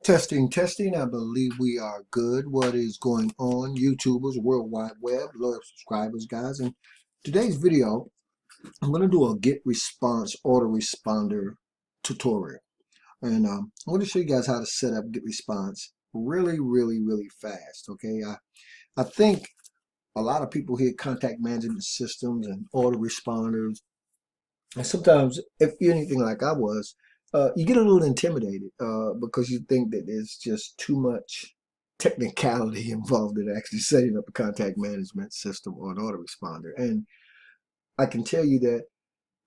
Testing, testing. I believe we are good. What is going on, YouTubers, World Wide Web, loyal subscribers, guys? In today's video, I'm going to do a Getresponse autoresponder tutorial. And I want to show you guys how to set up Getresponse really fast, okay? I think a lot of people hear contact management systems and autoresponders. And sometimes, if you're anything like I was, you get a little intimidated because you think that there's just too much technicality involved in actually setting up a contact management system or an autoresponder. And I can tell you that,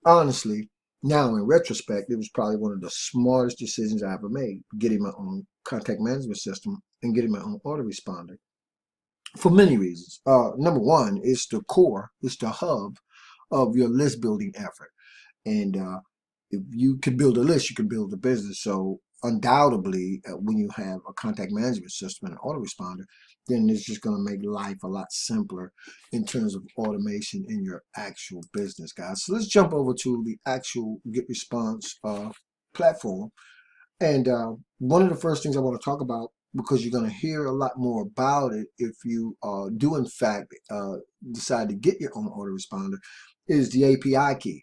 honestly, now in retrospect, it was probably one of the smartest decisions I ever made, getting my own contact management system and getting my own autoresponder for many reasons. Number one, it's the core, it's the hub of your list building effort. And if you can build a list, you can build a business. So undoubtedly, when you have a contact management system and an autoresponder, then it's just going to make life a lot simpler in terms of automation in your actual business, guys. So let's jump over to the actual Getresponse platform. And one of the first things I want to talk about, because you're going to hear a lot more about it if you do in fact decide to get your own autoresponder, is the API key.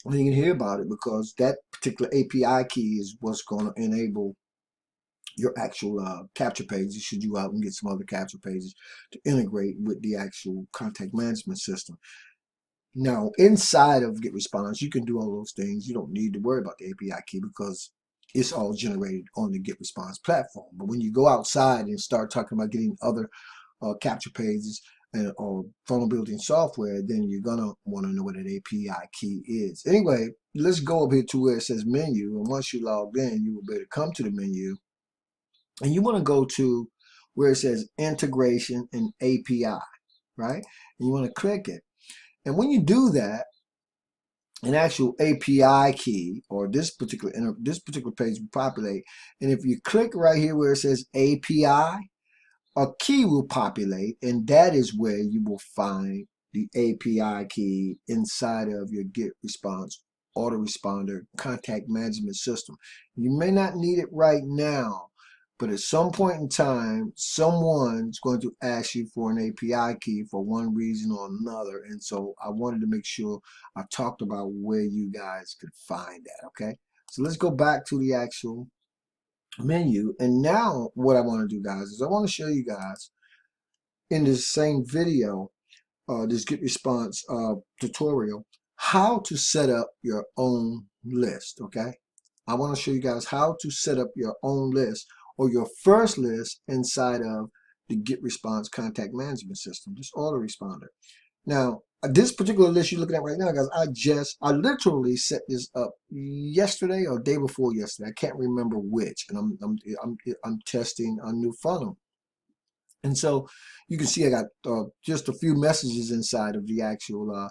And you can hear about it because that particular API key is what's going to enable your actual capture pages, should you out and get some other capture pages to integrate with the actual contact management system. Now, inside of Getresponse, you can do all those things. You don't need to worry about the API key because it's all generated on the Getresponse platform. But when you go outside and start talking about getting other capture pages or funnel building software, then you're gonna want to know what an API key is. Anyway, let's go up here to where it says menu, and once you log in, you will be able to come to the menu, and you want to go to where it says integration and API, right? And you want to click it, and when you do that, an actual API key or this particular page will populate, and if you click right here where it says API, a key will populate, and that is where you will find the API key inside of your Getresponse autoresponder contact management system. You may not need it right now, but at some point in time, someone's going to ask you for an API key for one reason or another. And so I wanted to make sure I talked about where you guys could find that, okay? So let's go back to the actual menu, and now what I want to do, guys, is I want to show you guys in this same video, this Getresponse tutorial, how to set up your own list. Okay, I want to show you guys how to set up your own list or your first list inside of the Getresponse contact management system, this autoresponder. Now, this particular list you're looking at right now, guys, I literally set this up yesterday or day before yesterday. I can't remember which, and I'm testing a new funnel. And so you can see I got just a few messages inside of the actual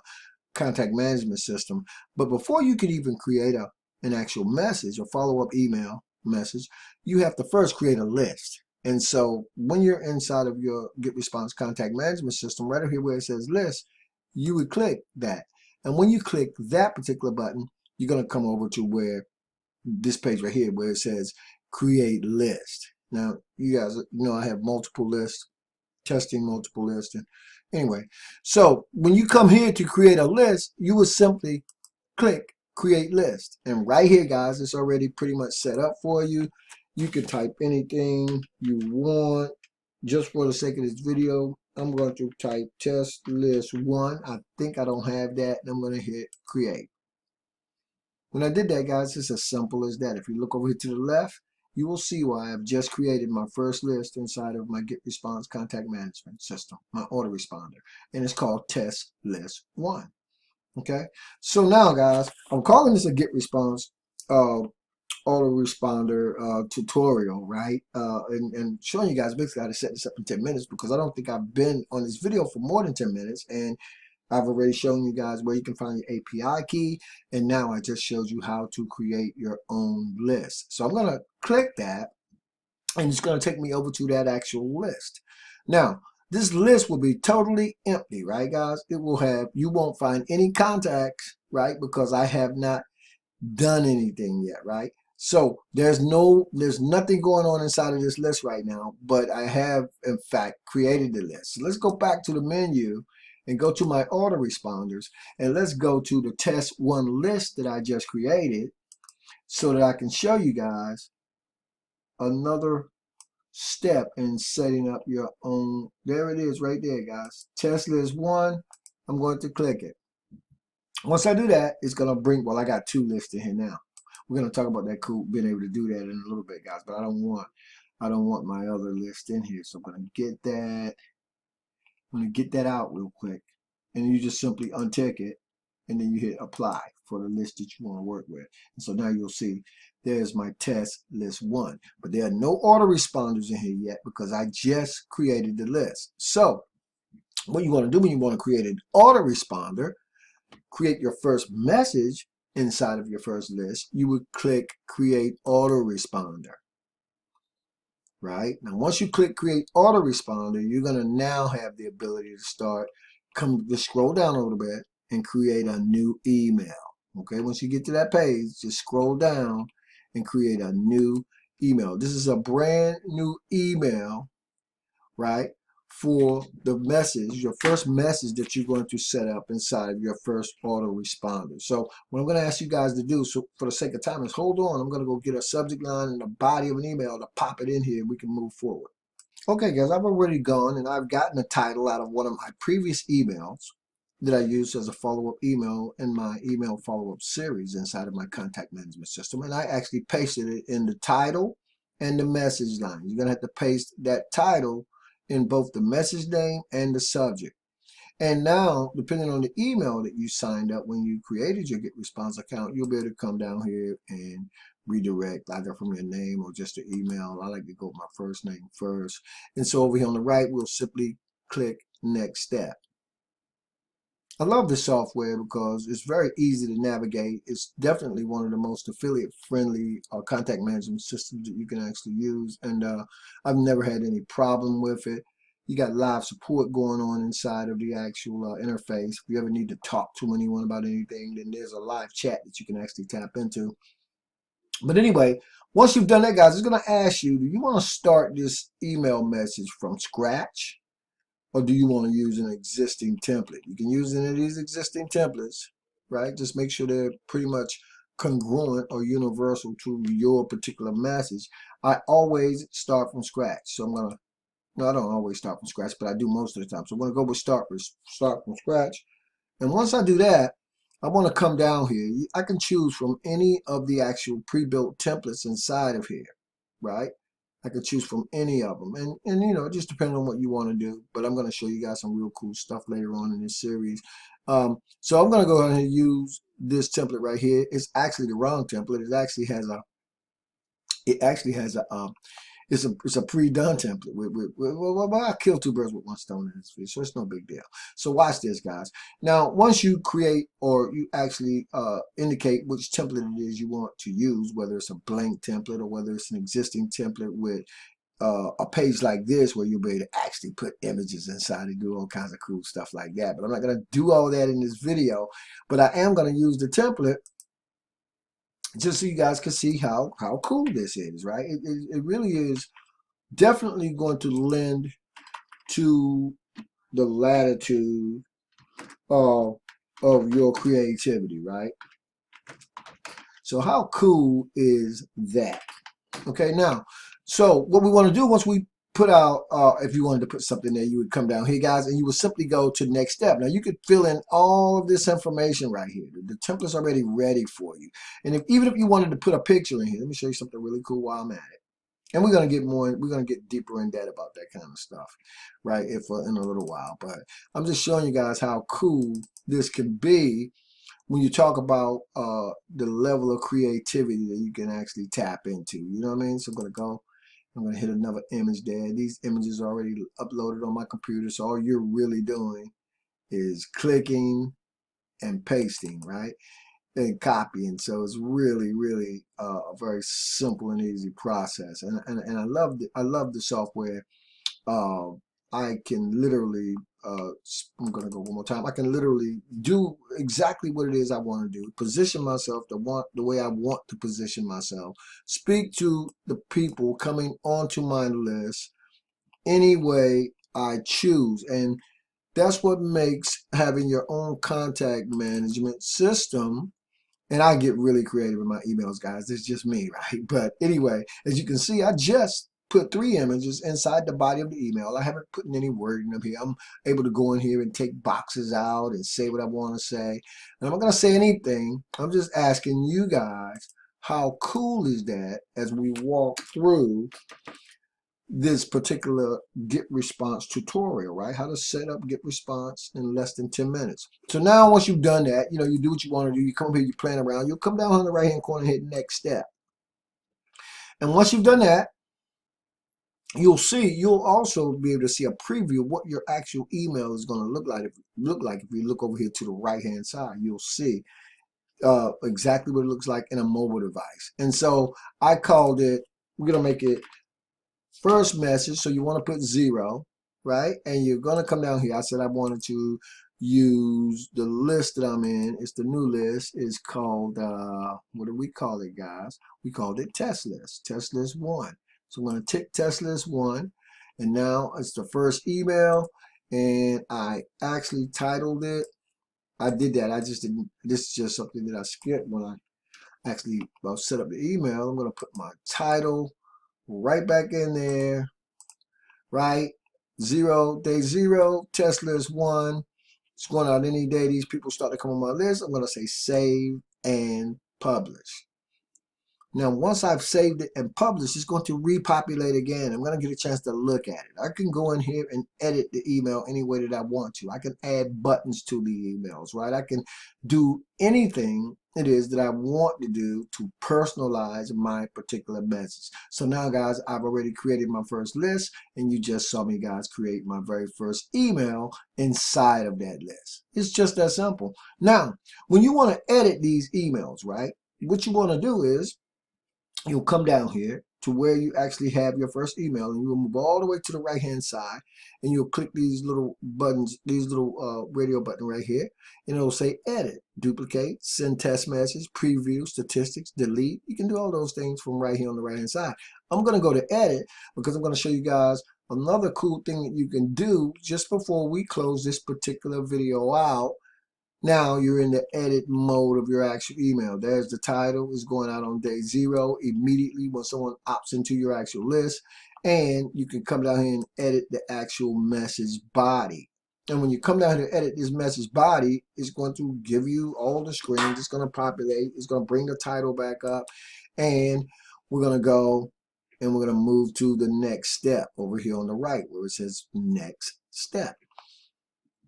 contact management system. But before you can even create an actual message or follow-up email message, you have to first create a list. And so when you're inside of your Getresponse contact management system, right over here where it says list, you would click that. And when you click that particular button, you're going to come over to where this page right here where it says create list. Now, you guys know I have multiple lists, testing multiple lists. And anyway, so when you come here to create a list, you will simply click create list. And right here, guys, it's already pretty much set up for you. You can type anything you want. Just for the sake of this video, I'm going to type test list 1. I think I don't have that. I'm going to hit create. When I did that, guys, it's as simple as that. If you look over here to the left, you will see why I've just created my first list inside of my Getresponse contact management system, my autoresponder, and it's called test list 1. Okay, so now, guys, I'm calling this a Getresponse autoresponder tutorial, right? And showing you guys basically how to set this up in 10 minutes, because I don't think I've been on this video for more than 10 minutes, and I've already shown you guys where you can find your API key, and now I just showed you how to create your own list. So I'm going to click that, and it's going to take me over to that actual list. Now, this list will be totally empty, right, guys? It will have, you won't find any contacts, right, because I have not done anything yet, right? So there's nothing going on inside of this list right now, but I have in fact created the list. So let's go back to the menu and go to my autoresponders, and let's go to the test one list that I just created so that I can show you guys another step in setting up your own. There it is right there, guys. Test list one. I'm going to click it. Once I do that, it's going to bring, well, I got two lists in here now. We're going to talk about that cool, being able to do that in a little bit, guys, but I don't want my other list in here. So I'm going to get that. I'm going to get that out real quick. And you just simply untick it, and then you hit apply for the list that you want to work with. And so now you'll see there's my test list one. But there are no autoresponders in here yet because I just created the list. So what you want to do when you want to create an autoresponder, create your first message inside of your first list, you would click create autoresponder. Right now, once you click create autoresponder, you're going to now have the ability to start, just scroll down a little bit and create a new email. Okay, once you get to that page, just scroll down and create a new email. This is a brand new email, right, for the message, your first message that you're going to set up inside of your first autoresponder. So what I'm going to ask you guys to do, so for the sake of time, is hold on. I'm going to go get a subject line and a body of an email to pop it in here and we can move forward. Okay, guys, I've already gone and I've gotten a title out of one of my previous emails that I used as a follow-up email in my email follow-up series inside of my contact management system. And I actually pasted it in the title and the message line. You're going to have to paste that title in both the message name and the subject. And now, depending on the email that you signed up when you created your Getresponse account, you'll be able to come down here and redirect either from your name or just the email. I like to go with my first name first. And so over here on the right, we'll simply click next step. I love this software because it's very easy to navigate. It's definitely one of the most affiliate-friendly contact management systems that you can actually use, and I've never had any problem with it. You got live support going on inside of the actual interface. If you ever need to talk to anyone about anything, then there's a live chat that you can actually tap into. But anyway, once you've done that, guys, it's going to ask you, do you want to start this email message from scratch? Or do you want to use an existing template? You can use any of these existing templates, right? Just make sure they're pretty much congruent or universal to your particular message. I always start from scratch. So I'm going to, no, I don't always start from scratch, but I do most of the time. So I'm going to go with start from scratch. And once I do that, I want to come down here. I can choose from any of the actual pre-built templates inside of here, right? I could choose from any of them, and you know, it just depends on what you want to do. But I'm going to show you guys some real cool stuff later on in this series. So I'm going to go ahead and use this template right here. It's actually the wrong template. It actually has a it's a pre-done template. Well, I kill two birds with one stone in this video, so it's no big deal. So watch this, guys. Now, once you create or you actually indicate which template it is you want to use, whether it's a blank template or whether it's an existing template with a page like this where you'll be able to actually put images inside and do all kinds of cool stuff like that. But I'm not going to do all that in this video, but I am going to use the template just so you guys can see how cool this is, right? It really is definitely going to lend to the latitude of your creativity, right? So how cool is that? Okay, now, so what we want to do once we put out, if you wanted to put something there, you would come down here, guys, and you would simply go to next step. Now, you could fill in all of this information right here. The template's already ready for you. And even if you wanted to put a picture in here, let me show you something really cool while I'm at it. And we're going to get deeper in depth about that kind of stuff, right, in a little while. But I'm just showing you guys how cool this can be when you talk about the level of creativity that you can actually tap into. You know what I mean? So I'm going to hit another image there. These images are already uploaded on my computer, so all you're really doing is clicking and pasting, right? And copying. So it's really, really a very simple and easy process. And I love the software. I can literally I'm going to go one more time. I can literally do exactly what it is I want to do, position myself the way I want to position myself, speak to the people coming onto my list any way I choose. And that's what makes having your own contact management system. And I get really creative in my emails, guys. It's just me, right? But anyway, as you can see, I just put 3 images inside the body of the email. I haven't put any wording up here. I'm able to go in here and take boxes out and say what I want to say. And I'm not going to say anything. I'm just asking you guys, how cool is that as we walk through this particular Getresponse tutorial, right? How to set up Getresponse in less than 10 minutes. So now once you've done that, you do what you want to do. You come up here, you plan around. You'll come down on the right-hand corner and hit next step. And once you've done that, you'll also be able to see a preview of what your actual email is going to look like. If you look over here to the right-hand side, you'll see exactly what it looks like in a mobile device. And so I called it, we're going to make it first message, so you want to put 0, right? And you're going to come down here. I said I wanted to use the list that I'm in. It's the new list. It's called, what do we call it, guys? We called it test list 1. So I'm going to tick test list 1. And now it's the first email. And I actually titled it. I did that. I just didn't. This is just something that I skipped when I actually set up the email. I'm going to put my title right back in there, right? Day 0, test list 1. It's going out any day these people start to come on my list. I'm going to say save and publish. Now, once I've saved it and published, it's going to repopulate again. I'm going to get a chance to look at it. I can go in here and edit the email any way that I want to. I can add buttons to the emails, right? I can do anything it is that I want to do to personalize my particular message. So now, guys, I've already created my first list, and you just saw me, guys, create my very first email inside of that list. It's just that simple. Now, when you want to edit these emails, right, what you want to do is you'll come down here to where you actually have your first email, and you'll move all the way to the right hand side, and you'll click these little buttons, these little radio button right here, and it'll say edit, duplicate, send test message, preview, statistics, delete. You can do all those things from right here on the right hand side. I'm going to go to edit because I'm going to show you guys another cool thing that you can do just before we close this particular video out. Now you're in the edit mode of your actual email. There's the title. It's going out on day 0 immediately when someone opts into your actual list. And you can come down here and edit the actual message body. And when you come down here to edit this message body, it's going to give you all the screens. It's going to populate. It's going to bring the title back up. And we're going to go and we're going to move to the next step over here on the right where it says next step.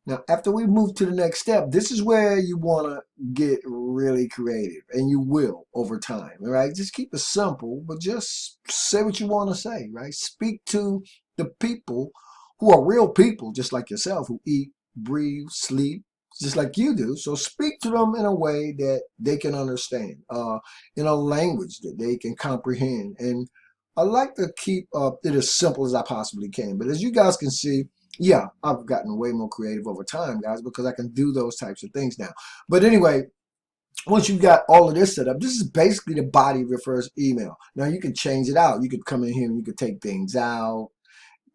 Now, after we move to the next step, this is where you want to get really creative, and you will over time, all right? Just keep it simple, but just say what you want to say, right? Speak to the people who are real people, just like yourself, who eat, breathe, sleep, just like you do. So speak to them in a way that they can understand, in a language that they can comprehend. And I like to keep it as simple as I possibly can. But as you guys can see, yeah, I've gotten way more creative over time, guys, because I can do those types of things now. But anyway, once you've got all of this set up, this is basically the body of your first email. Now, you can change it out. You could come in here and you could take things out,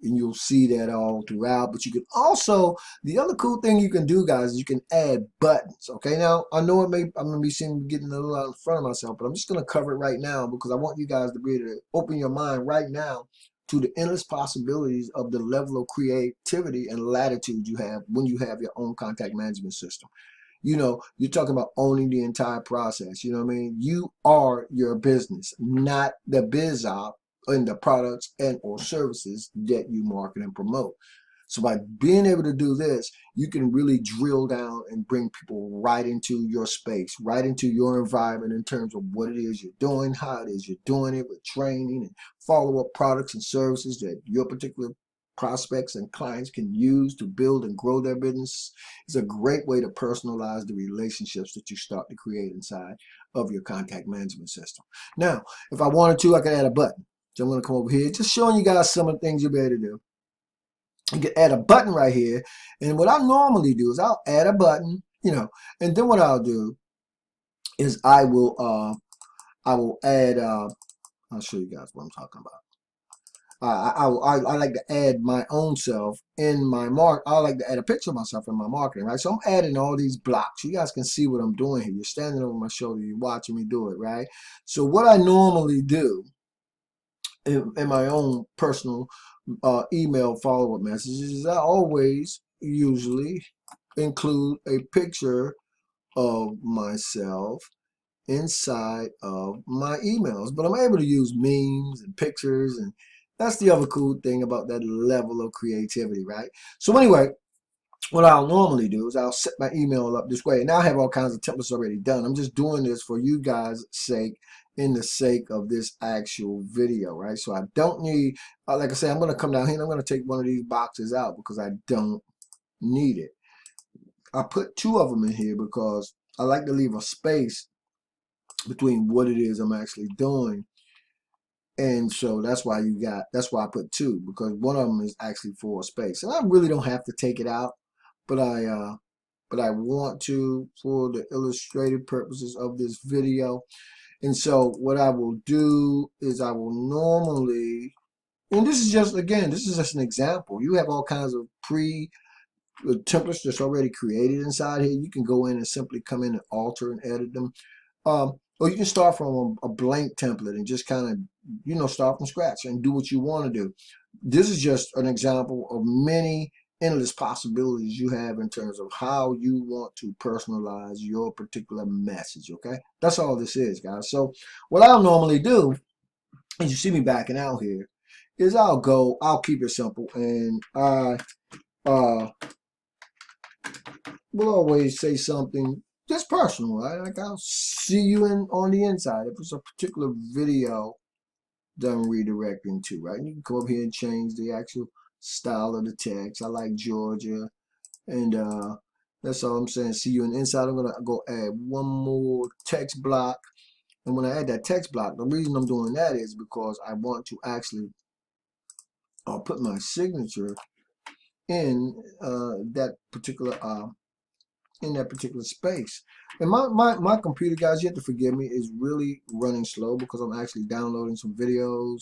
and you'll see that all throughout. But you can also, the other cool thing you can do, guys, is you can add buttons. Okay, now I know I'm gonna be getting a little out in front of myself, but I'm just gonna cover it right now because I want you guys to be able to open your mind right now to the endless possibilities of the level of creativity and latitude you have when you have your own contact management system. You're talking about owning the entire process. You know what I mean? You are your business, not the biz op and the products and or services that you market and promote. So by being able to do this, you can really drill down and bring people right into your space, right into your environment in terms of what it is you're doing, how it is you're doing it with training and follow-up products and services that your particular prospects and clients can use to build and grow their business. It's a great way to personalize the relationships that you start to create inside of your contact management system. Now, if I wanted to, I could add a button. So I'm going to come over here, just showing you guys some of the things you'll be able to do. You can add a button right here. And what I normally do is I'll add a button, you know, and then what I'll do is I will add I'll show you guys what I'm talking about. I like to add my own self in my I like to add a picture of myself in my marketing, right? So I'm adding all these blocks. You guys can see what I'm doing here. You're standing over my shoulder. You're watching me do it, right? So what I normally do in my own personal email follow-up messages is I always usually include a picture of myself inside of my emails, but I'm able to use memes and pictures, and that's the other cool thing about that level of creativity, right? So anyway, what I'll normally do is I'll set my email up this way. Now I have all kinds of templates already done. I'm just doing this for you guys' sake, in the sake of this actual video, right? So I don't need, like I said, I'm going to come down here and I'm going to take one of these boxes out because I don't need it. I put two of them in here because I like to leave a space between what it is I'm actually doing. And so that's why I put two, because one of them is actually for a space. And I really don't have to take it out, but I want to for the illustrative purposes of this video. And so what I will do is I will normally, and this is just, again, this is just an example. You have all kinds of templates that's already created inside here. You can go in and simply come in and alter and edit them. Or you can start from a blank template and just kind of, you know, start from scratch and do what you want to do. This is just an example of many endless possibilities you have in terms of how you want to personalize your particular message, okay? That's all this is, guys. So what I'll normally do, as you see me backing out here, is I'll keep it simple, and I will always say something just personal, right? Like, I'll see you on the inside. If it's a particular video that I'm redirecting to, right? You can come up here and change the actual style of the text. I like Georgia, and that's all I'm saying. See you on the inside. I'm gonna go add one more text block, and when I add that text block, the reason I'm doing that is because I want to actually put my signature in that particular space. And my computer, guys, you have to forgive me, is really running slow because I'm actually downloading some videos.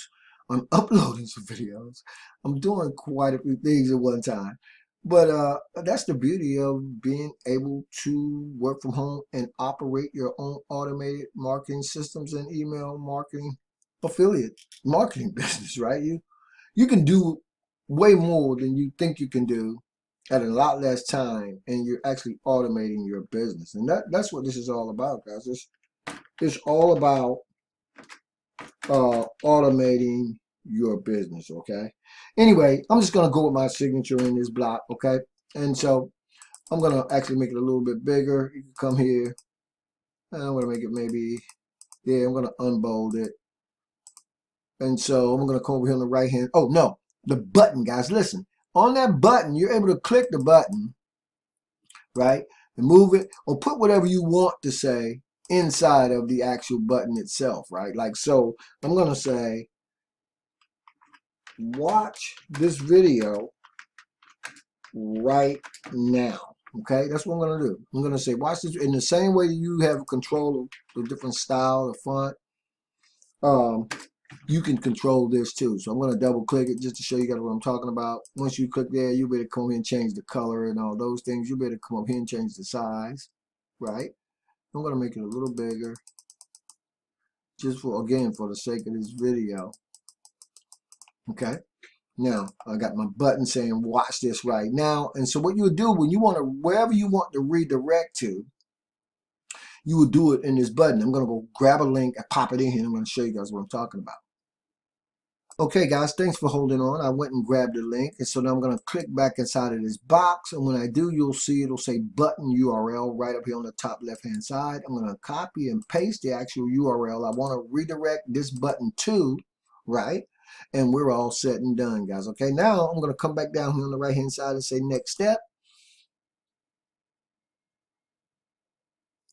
I'm uploading some videos. I'm doing quite a few things at one time. But that's the beauty of being able to work from home and operate your own automated marketing systems and email marketing affiliate marketing business, right? You can do way more than you think you can do at a lot less time, and you're actually automating your business. And that's what this is all about, guys. It's all about automating your business, okay? Anyway, I'm just going to go with my signature in this block, okay? And so I'm going to actually make it a little bit bigger. You can come here, and I'm going to make it maybe, yeah, I'm going to unbold it. And so I'm going to come over here on the right hand. Oh, no, the button, guys. Listen, on that button, you're able to click the button, right, and move it or put whatever you want to say inside of the actual button itself, right? Like so, I'm going to say, watch this video right now. Okay, that's what I'm going to do. I'm going to say, watch this in the same way you have control of the different style, the font. You can control this too. So I'm going to double click it just to show you guys what I'm talking about. Once you click there, you better come here and change the color and all those things. You better come up here and change the size, right? I'm going to make it a little bigger just for, again, for the sake of this video. Okay. Now I got my button saying watch this right now. And so what you would do when you want to, wherever you want to redirect to, you would do it in this button. I'm going to go grab a link and pop it in here. And I'm going to show you guys what I'm talking about. Okay, guys, thanks for holding on. I went and grabbed the link, and so now I'm going to click back inside of this box, and when I do, you'll see it'll say button URL right up here on the top left-hand side. I'm going to copy and paste the actual URL I want to redirect this button to, right? And we're all set and done, guys. Okay, now I'm going to come back down here on the right-hand side and say next step.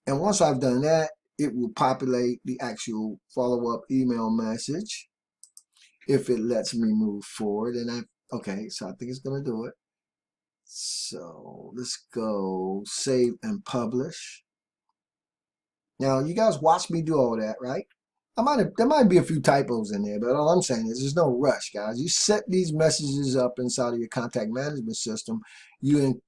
And once I've done that, it will populate the actual follow-up email message if it lets me move forward. And Okay, so I think it's gonna do it. So let's go save and publish. Now you guys watch me do all that, right? There might be a few typos in there, but all I'm saying is there's no rush, guys. You set these messages up inside of your contact management system. You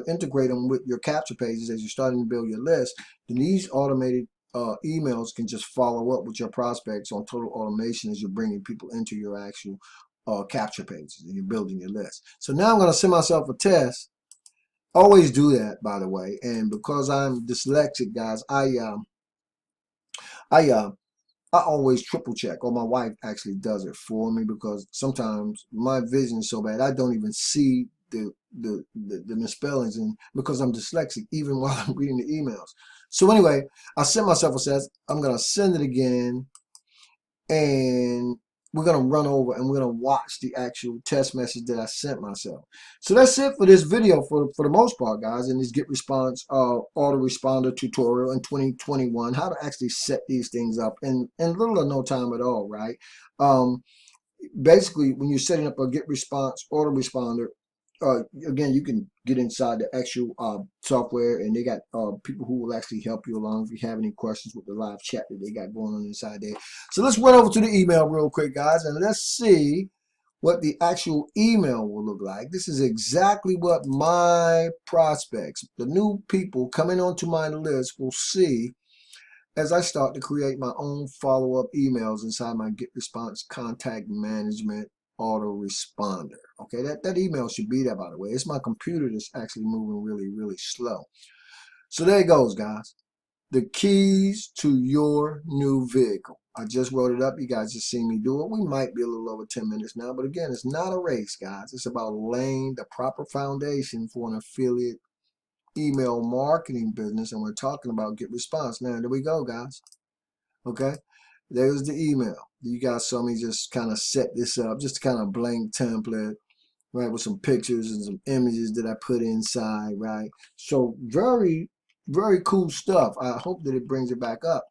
integrate them with your capture pages as you're starting to build your list. Then these automated emails can just follow up with your prospects on total automation as you're bringing people into your actual capture pages and you're building your list. So now I'm going to send myself a test. Always do that, by the way. And because I'm dyslexic, guys, I always triple check, or my wife actually does it for me, because sometimes my vision is so bad I don't even see the misspellings, and because I'm dyslexic, even while I'm reading the emails. So anyway, I sent myself a test. I'm gonna send it again, and we're gonna run over and we're gonna watch the actual test message that I sent myself. So that's it for this video for the most part, guys, in this Getresponse autoresponder tutorial in 2021, how to actually set these things up in little or no time at all, right? Basically, when you're setting up a Getresponse autoresponder, again, you can get inside the actual software, and they got people who will actually help you along if you have any questions with the live chat that they got going on inside there. So let's run over to the email real quick, guys, and let's see what the actual email will look like. This is exactly what my prospects, the new people coming onto my list, will see as I start to create my own follow-up emails inside my Getresponse contact management autoresponder. Okay, that email should be there, by the way. It's my computer that's actually moving really, really slow. So there it goes, guys. The keys to your new vehicle. I just wrote it up. You guys just seen me do it. We might be a little over 10 minutes now, but again, it's not a race, guys. It's about laying the proper foundation for an affiliate email marketing business, and we're talking about Getresponse. Now, there we go, guys. Okay, there's the email. You guys saw me just kind of set this up, just kind of blank template, right, with some pictures and some images that I put inside, right? So very, very cool stuff. I hope that it brings it back up.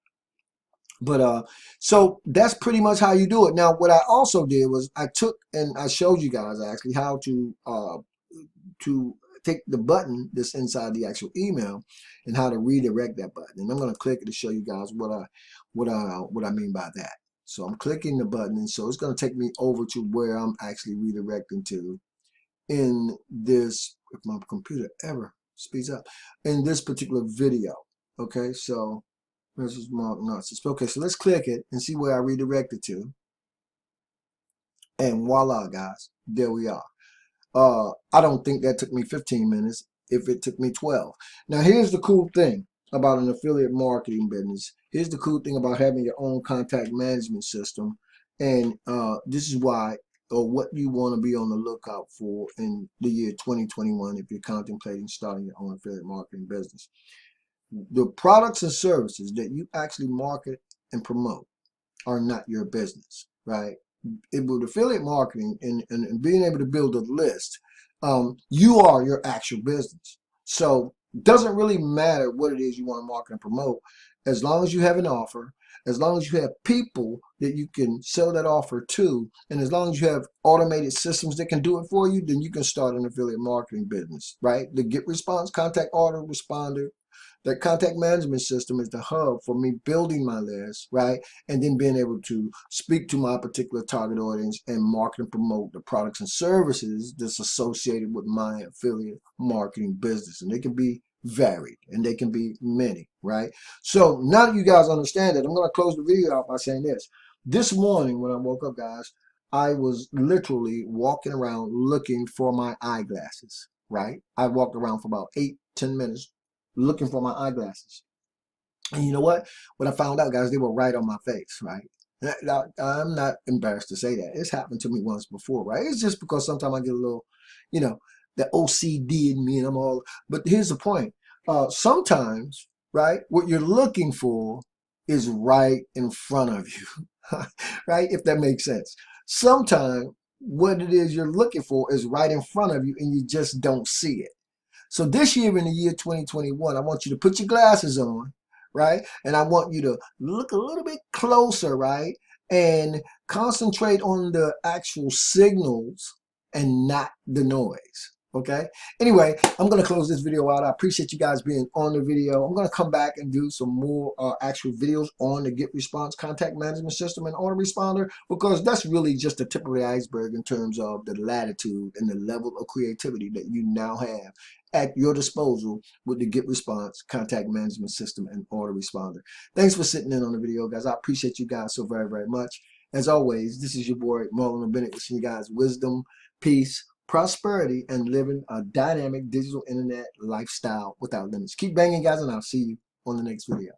But so that's pretty much how you do it. Now, what I also did was I took and I showed you guys actually how to take the button that's inside the actual email and how to redirect that button. And I'm going to click it to show you guys what I mean by that. So I'm clicking the button, and so it's going to take me over to where I'm actually redirecting to in this, if my computer ever speeds up, in this particular video. Okay, so this is Mark Narcissus. Okay, so let's click it and see where I redirect it to. And voila, guys, there we are. I don't think that took me 15 minutes if it took me 12. Now, here's the cool thing about an affiliate marketing business. Here's the cool thing about having your own contact management system. And this is why, or what you want to be on the lookout for in the year 2021 if you're contemplating starting your own affiliate marketing business. The products and services that you actually market and promote are not your business, right? With affiliate marketing and being able to build a list, you are your actual business. So it doesn't really matter what it is you want to market and promote, as long as you have an offer, as long as you have people that you can sell that offer to, and as long as you have automated systems that can do it for you, then you can start an affiliate marketing business, right? The Getresponse Contact Autoresponder, that contact management system is the hub for me building my list, right? And then being able to speak to my particular target audience and market and promote the products and services that's associated with my affiliate marketing business. And they can be varied and they can be many, right? So now that you guys understand that, I'm going to close the video out by saying this. This morning when I woke up, guys, I was literally walking around looking for my eyeglasses, right? I walked around for about 8-10 minutes looking for my eyeglasses. And you know what? When I found out, guys, they were right on my face, right? I'm not embarrassed to say that. It's happened to me once before, right? It's just because sometimes I get a little, you know, the OCD in me and I'm all, but here's the point. Sometimes, right, what you're looking for is right in front of you, right? If that makes sense. Sometimes what it is you're looking for is right in front of you and you just don't see it. So this year in the year 2021, I want you to put your glasses on, right? And I want you to look a little bit closer, right? And concentrate on the actual signals and not the noise. Okay. Anyway, I'm going to close this video out. I appreciate you guys being on the video. I'm going to come back and do some more actual videos on the Getresponse contact management system and Autoresponder, because that's really just the tip of the iceberg in terms of the latitude and the level of creativity that you now have at your disposal with the Getresponse contact management system and Autoresponder. Thanks for sitting in on the video, guys. I appreciate you guys so very, very much. As always, this is your boy Marlon O Bennett, wishing you guys wisdom, peace, prosperity, and living a dynamic digital internet lifestyle without limits. Keep banging, guys, and I'll see you on the next video.